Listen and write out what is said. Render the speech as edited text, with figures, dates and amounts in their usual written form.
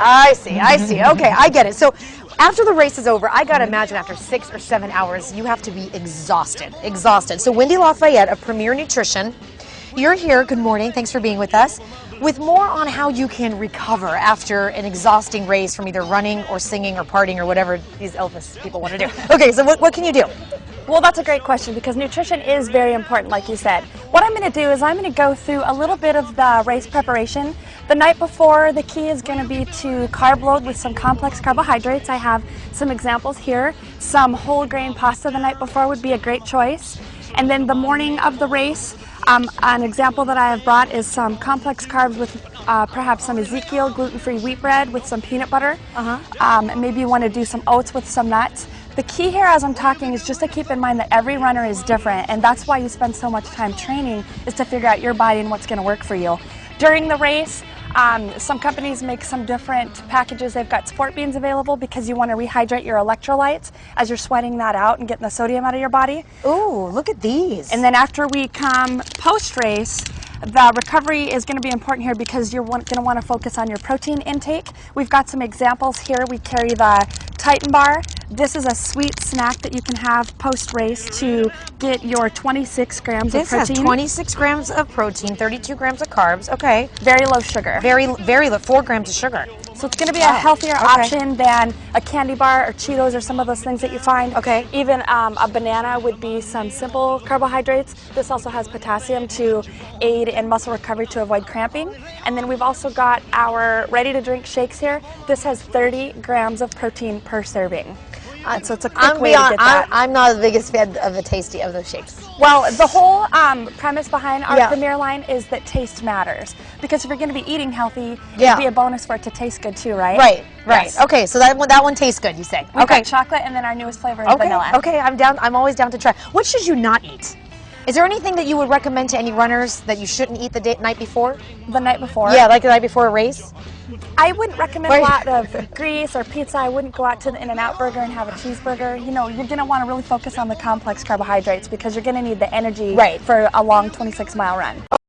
I see. Okay, I get it. So after the race is over, I got to imagine after 6 or 7 hours, you have to be exhausted. So Wendy Lafayette of Premier Nutrition, you're here. Good morning. Thanks for being with us. With more on how you can recover after an exhausting race from either running or singing or partying or whatever these Elvis people want to do. Okay, so what can you do? Well, that's a great question because nutrition is very important, like you said. What I'm going to do is I'm going to go through a little bit of the race preparation. The night before, the key is going to be to carb load with some complex carbohydrates. I have some examples here. Some whole grain pasta the night before would be a great choice. And then the morning of the race, an example that I have brought is some complex carbs with perhaps some Ezekiel gluten-free wheat bread with some peanut butter. Maybe you want to do some oats with some nuts. The key here as I'm talking is just to keep in mind that every runner is different, and that's why you spend so much time training, is to figure out your body and what's going to work for you. During the race, some companies make some different packages. They've got sport beans available because you want to rehydrate your electrolytes as you're sweating that out and getting the sodium out of your body. Ooh, look at these. And then after we come post-race, the recovery is going to be important here because you're going to want to focus on your protein intake. We've got some examples here. We carry the Titan bar. This is a sweet snack that you can have post-race to get your 26 grams of protein. This has 26 grams of protein, 32 grams of carbs. Okay. Very low sugar. Very low, 4 grams of sugar. So it's going to be a healthier option than a candy bar or Cheetos or some of those things that you find. Okay. Even a banana would be some simple carbohydrates. This also has potassium to aid in muscle recovery to avoid cramping. And then we've also got our ready-to-drink shakes here. This has 30 grams of protein per serving. So it's a quick way to get that. I'm not the biggest fan of the tasty of those shakes. Well, the whole premise behind our Premier line is that taste matters. Because if you're going to be eating healthy, it'd be a bonus for it to taste good too, right? Right. Yes. Okay, so that one tastes good, you say. We've got chocolate and then our newest flavor is vanilla. Okay, I'm always down to try. What should you not eat? Is there anything that you would recommend to any runners that you shouldn't eat the night before? The night before? Yeah, like the night before a race? I wouldn't recommend a lot of grease or pizza. I wouldn't go out to the In-N-Out burger and have a cheeseburger. You know, you're going to want to really focus on the complex carbohydrates because you're going to need the energy for a long 26-mile run.